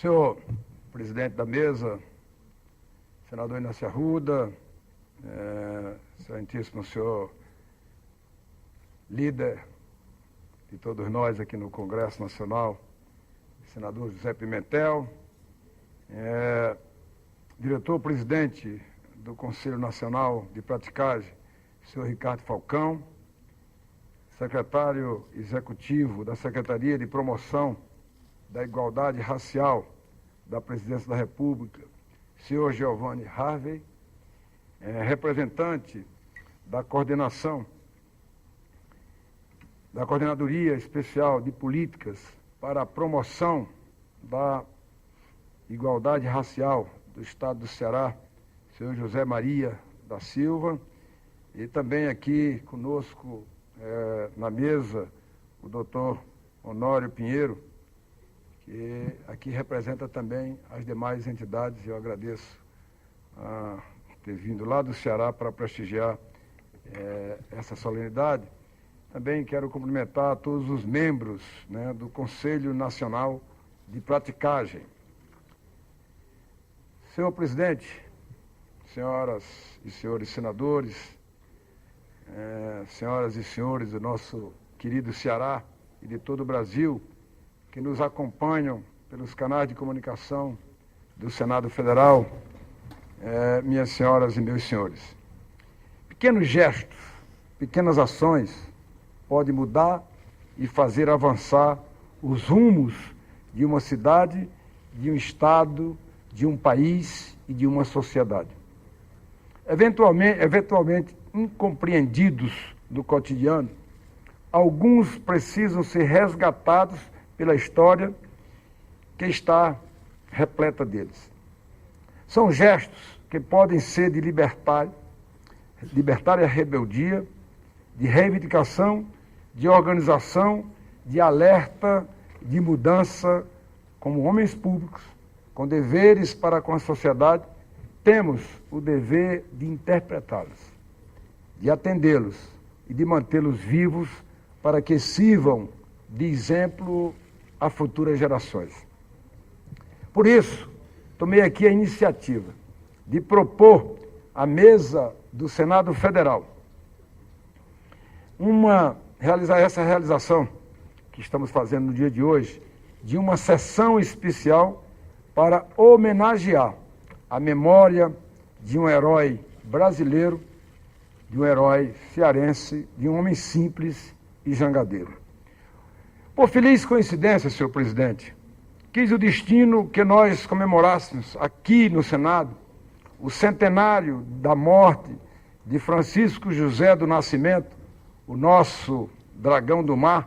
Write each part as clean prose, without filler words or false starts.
Senhor presidente da mesa, senador Inácio Arruda, excelentíssimo senhor líder de todos nós aqui no Congresso Nacional, senador José Pimentel, diretor-presidente do Conselho Nacional de Praticagem, senhor Ricardo Falcão, secretário executivo da Secretaria de Promoção da Igualdade Racial da Presidência da República, senhor Giovanni Harvey, representante da Coordenadoria Especial de Políticas para a Promoção da Igualdade Racial do Estado do Ceará, senhor José Maria da Silva, e também aqui conosco na mesa o doutor Honório Pinheiro, que aqui representa também as demais entidades. Eu agradeço ter vindo lá do Ceará para prestigiar essa solenidade. Também quero cumprimentar todos os membros, do Conselho Nacional de Praticagem. Senhor presidente, senhoras e senhores senadores, senhoras e senhores do nosso querido Ceará e de todo o Brasil, que nos acompanham pelos canais de comunicação do Senado Federal, minhas senhoras e meus senhores. Pequenos gestos, pequenas ações podem mudar e fazer avançar os rumos de uma cidade, de um estado, de um país e de uma sociedade. Eventualmente incompreendidos do cotidiano, alguns precisam ser resgatados pela história que está repleta deles. São gestos que podem ser de libertária rebeldia, de reivindicação, de organização, de alerta, de mudança. Como homens públicos, com deveres para com a sociedade, temos o dever de interpretá-los, de atendê-los e de mantê-los vivos para que sirvam de exemplo a futuras gerações. Por isso, tomei aqui a iniciativa de propor à mesa do Senado Federal essa realização que estamos fazendo no dia de hoje, de uma sessão especial para homenagear a memória de um herói brasileiro, de um herói cearense, de um homem simples e jangadeiro. Por feliz coincidência, senhor presidente, quis o destino que nós comemorássemos aqui no Senado o centenário da morte de Francisco José do Nascimento, o nosso dragão do mar,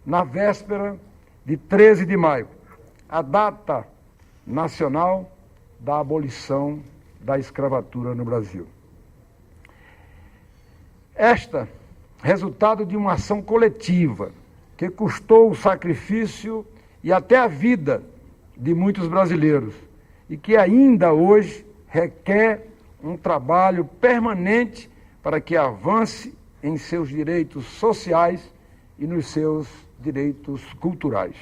na véspera de 13 de maio, a data nacional da abolição da escravatura no Brasil. Esta, resultado de uma ação coletiva que custou o sacrifício e até a vida de muitos brasileiros e que ainda hoje requer um trabalho permanente para que avance em seus direitos sociais e nos seus direitos culturais.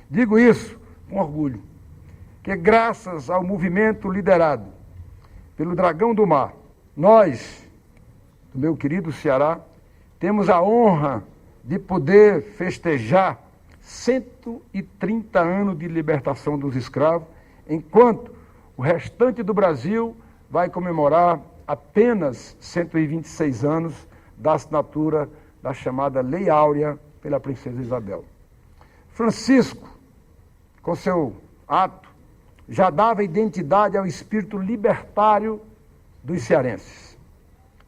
Digo isso com orgulho, que graças ao movimento liderado pelo Dragão do Mar, nós, do meu querido Ceará, temos a honra de poder festejar 130 anos de libertação dos escravos, enquanto o restante do Brasil vai comemorar apenas 126 anos da assinatura da chamada Lei Áurea pela Princesa Isabel. Francisco, com seu ato, já dava identidade ao espírito libertário dos cearenses.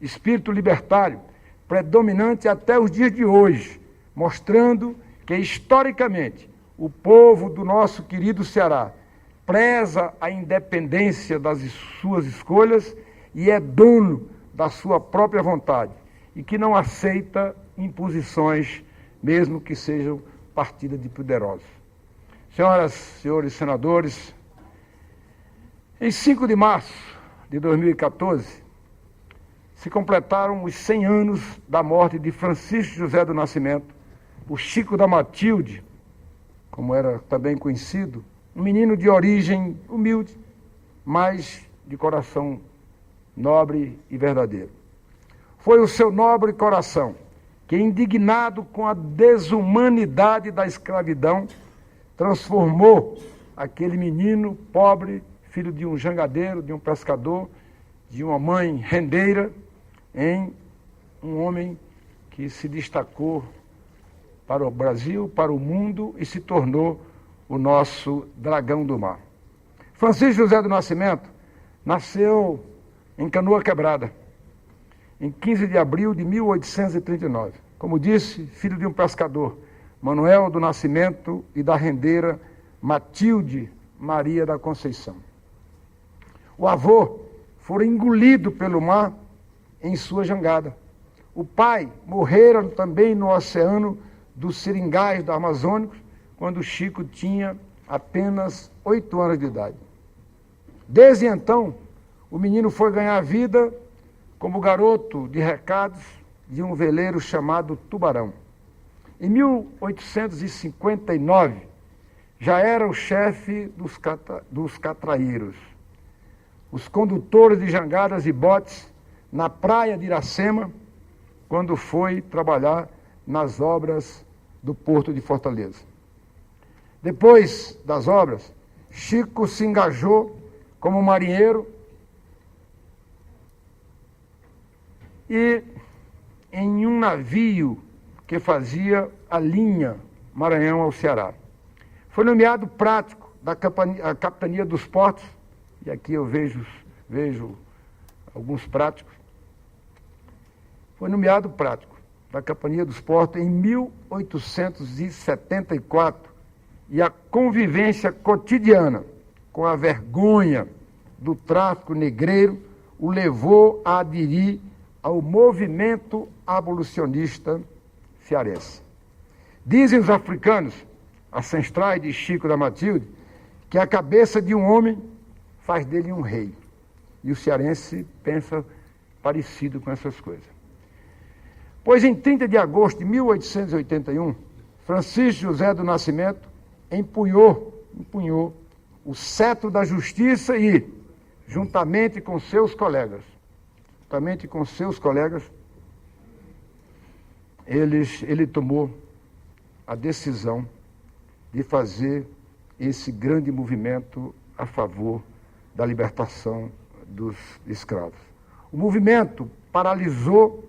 Espírito libertário predominante até os dias de hoje, mostrando que, historicamente, o povo do nosso querido Ceará preza a independência das suas escolhas e é dono da sua própria vontade, e que não aceita imposições, mesmo que sejam partidas de poderosos. Senhoras, senhores senadores, em 5 de março de 2014, se completaram os 100 anos da morte de Francisco José do Nascimento, o Chico da Matilde, como era também conhecido, um menino de origem humilde, mas de coração nobre e verdadeiro. Foi o seu nobre coração que, indignado com a desumanidade da escravidão, transformou aquele menino pobre, filho de um jangadeiro, de um pescador, de uma mãe rendeira, em um homem que se destacou para o Brasil, para o mundo e se tornou o nosso dragão do mar. Francisco José do Nascimento nasceu em Canoa Quebrada, em 15 de abril de 1839. Como disse, filho de um pescador, Manuel do Nascimento, e da rendeira Matilde Maria da Conceição. O avô fora engolido pelo mar em sua jangada. O pai morrera também no oceano dos seringais do Amazônico, quando Chico tinha apenas 8 anos de idade. Desde então, o menino foi ganhar vida como garoto de recados de um veleiro chamado Tubarão. Em 1859, já era o chefe dos catraeiros, os condutores de jangadas e botes na praia de Iracema, quando foi trabalhar nas obras do Porto de Fortaleza. Depois das obras, Chico se engajou como marinheiro e em um navio que fazia a linha Maranhão ao Ceará. Foi nomeado prático da capitania dos portos, e aqui eu vejo alguns práticos. Foi nomeado prático da capitania dos portos em 1874, e a convivência cotidiana com a vergonha do tráfico negreiro o levou a aderir ao movimento abolicionista cearense. Dizem os africanos, ancestrais de Chico da Matilde, que a cabeça de um homem faz dele um rei. E o cearense pensa parecido com essas coisas. Pois em 30 de agosto de 1881, Francisco José do Nascimento empunhou o cetro da justiça e, juntamente com seus colegas, ele tomou a decisão de fazer esse grande movimento a favor da libertação dos escravos. O movimento paralisou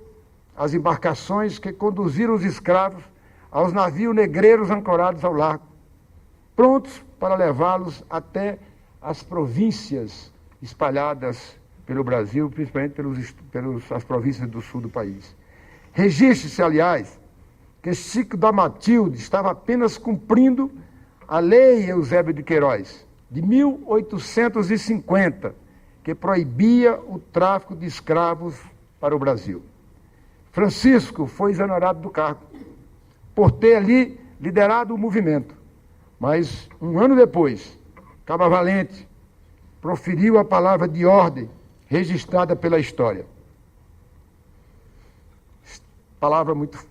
as embarcações que conduziram os escravos aos navios negreiros ancorados ao largo, prontos para levá-los até as províncias espalhadas pelo Brasil, principalmente pelas províncias do sul do país. Registre-se, aliás, que Chico da Matilde estava apenas cumprindo a Lei Eusébio de Queiroz, de 1850, que proibia o tráfico de escravos para o Brasil. Francisco foi exonerado do cargo, por ter ali liderado o movimento. Mas, um ano depois, Caba Valente proferiu a palavra de ordem registrada pela história.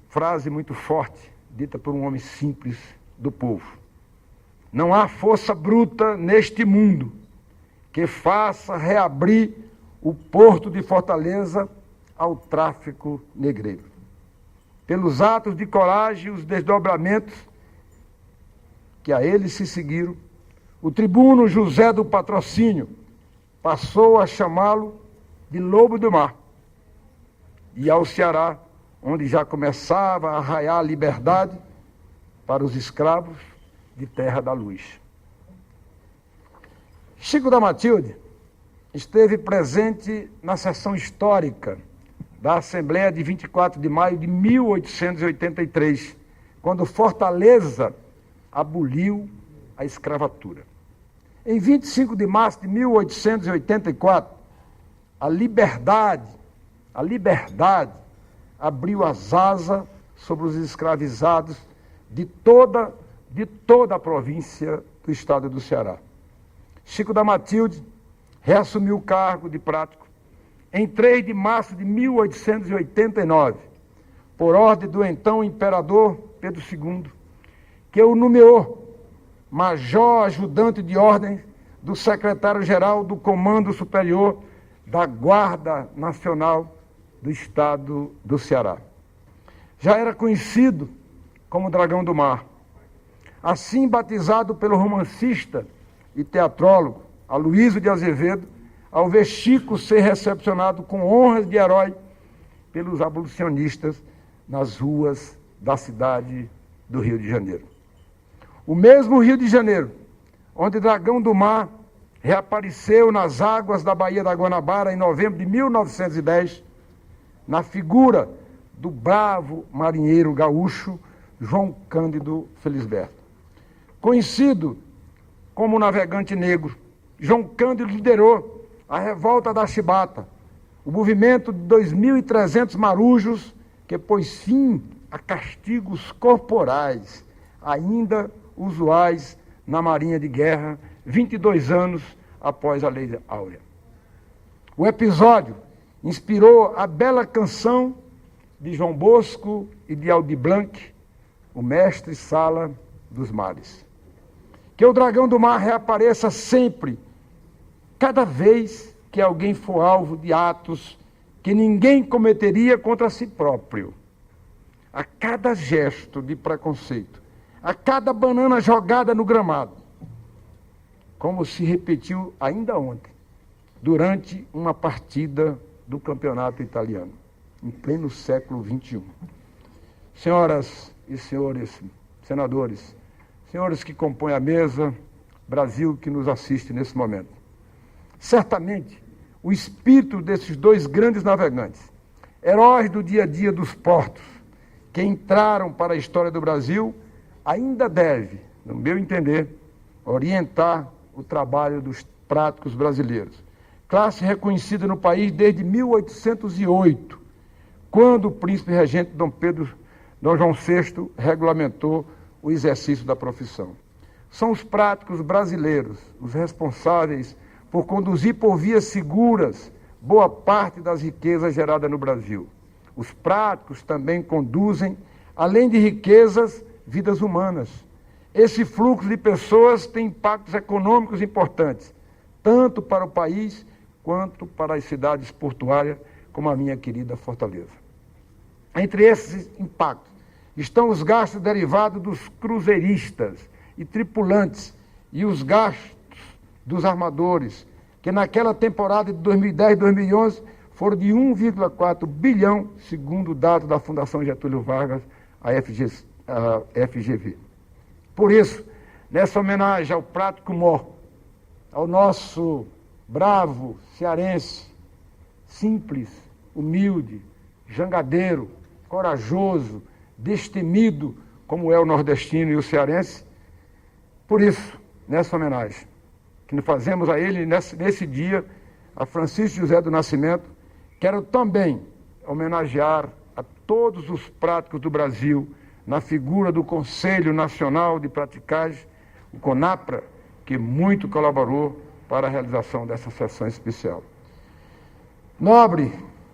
Frase muito forte, dita por um homem simples do povo. Não há força bruta neste mundo que faça reabrir o porto de Fortaleza ao tráfico negreiro. Pelos atos de coragem e os desdobramentos que a ele se seguiram, o tribuno José do Patrocínio passou a chamá-lo de Lobo do Mar. E ao Ceará, onde já começava a raiar a liberdade para os escravos de Terra da Luz. Chico da Matilde esteve presente na sessão histórica da Assembleia de 24 de maio de 1883, quando Fortaleza aboliu a escravatura. Em 25 de março de 1884, a liberdade abriu as asas sobre os escravizados de toda a província do estado do Ceará. Chico da Matilde reassumiu o cargo de prático em 3 de março de 1889, por ordem do então imperador Pedro II, que o nomeou major ajudante de ordem do secretário-geral do Comando Superior da Guarda Nacional do Estado do Ceará. Já era conhecido como Dragão do Mar, assim batizado pelo romancista e teatrólogo Aloysio de Azevedo, ao ver Chico ser recepcionado com honras de herói pelos abolicionistas nas ruas da cidade do Rio de Janeiro. O mesmo Rio de Janeiro, onde Dragão do Mar reapareceu nas águas da Baía da Guanabara em novembro de 1910, na figura do bravo marinheiro gaúcho João Cândido Felisberto. Conhecido como navegante negro, João Cândido liderou a revolta da Chibata, o movimento de 2.300 marujos que pôs fim a castigos corporais, ainda usuais na Marinha de Guerra, 22 anos após a Lei Áurea. O episódio inspirou a bela canção de João Bosco e de Aldir Blanc, o mestre-sala dos mares. Que o Dragão do Mar reapareça sempre, cada vez que alguém for alvo de atos que ninguém cometeria contra si próprio. A cada gesto de preconceito, a cada banana jogada no gramado, como se repetiu ainda ontem, durante uma partida do campeonato italiano, em pleno século XXI. Senhoras e senhores senadores, senhores que compõem a mesa, Brasil que nos assiste nesse momento. Certamente, o espírito desses dois grandes navegantes, heróis do dia a dia dos portos, que entraram para a história do Brasil, ainda deve, no meu entender, orientar o trabalho dos práticos brasileiros. Classe reconhecida no país desde 1808, quando o príncipe regente Dom João VI regulamentou o exercício da profissão. São os práticos brasileiros os responsáveis por conduzir por vias seguras boa parte das riquezas geradas no Brasil. Os práticos também conduzem, além de riquezas, vidas humanas. Esse fluxo de pessoas tem impactos econômicos importantes, tanto para o país quanto para as cidades portuárias, como a minha querida Fortaleza. Entre esses impactos estão os gastos derivados dos cruzeiristas e tripulantes e os gastos dos armadores, que naquela temporada de 2010 e 2011 foram de 1,4 bilhão, segundo dados da Fundação Getúlio Vargas, a FGV. Por isso, nessa homenagem ao prático mor, ao nosso bravo cearense, simples, humilde, jangadeiro, corajoso, destemido, como é o nordestino e o cearense, por isso, nessa homenagem, que fazemos a ele nesse dia, a Francisco José do Nascimento, quero também homenagear a todos os práticos do Brasil, na figura do Conselho Nacional de Praticagem, o CONAPRA, que muito colaborou para a realização dessa sessão especial. Nobre,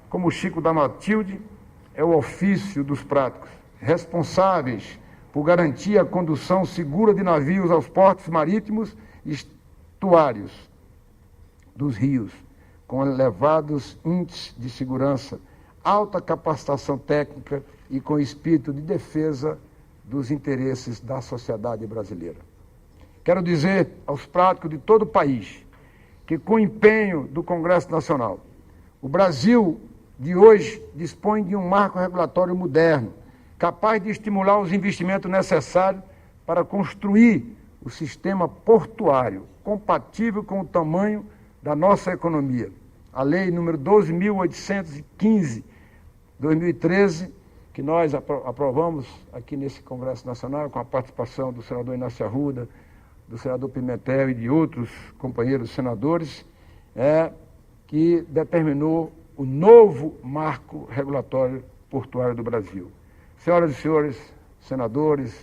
como Chico da Matilde, é o ofício dos práticos, responsáveis por garantir a condução segura de navios aos portos marítimos e estuários dos rios, com elevados índices de segurança, alta capacitação técnica e com espírito de defesa dos interesses da sociedade brasileira. Quero dizer aos práticos de todo o país que, com o empenho do Congresso Nacional, o Brasil de hoje dispõe de um marco regulatório moderno, capaz de estimular os investimentos necessários para construir o sistema portuário compatível com o tamanho da nossa economia. A Lei número 12.815, 2013, que nós aprovamos aqui nesse Congresso Nacional, com a participação do senador Inácio Arruda, do senador Pimentel e de outros companheiros senadores, que determinou o novo marco regulatório portuário do Brasil. Senhoras e senhores senadores,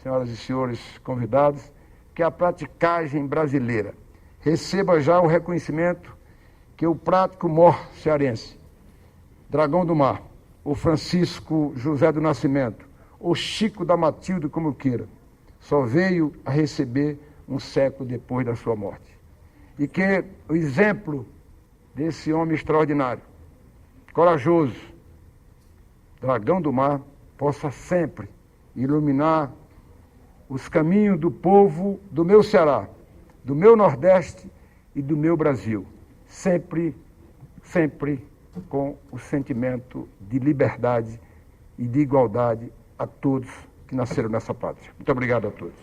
senhoras e senhores convidados, que a praticagem brasileira receba já o reconhecimento que o prático mor cearense, Dragão do Mar, o Francisco José do Nascimento, o Chico da Matilde, como eu queira, só veio a receber um século depois da sua morte. E que o exemplo desse homem extraordinário, corajoso, dragão do mar, possa sempre iluminar os caminhos do povo do meu Ceará, do meu Nordeste e do meu Brasil, sempre, sempre com o sentimento de liberdade e de igualdade a todos que nasceram nessa pátria. Muito obrigado a todos.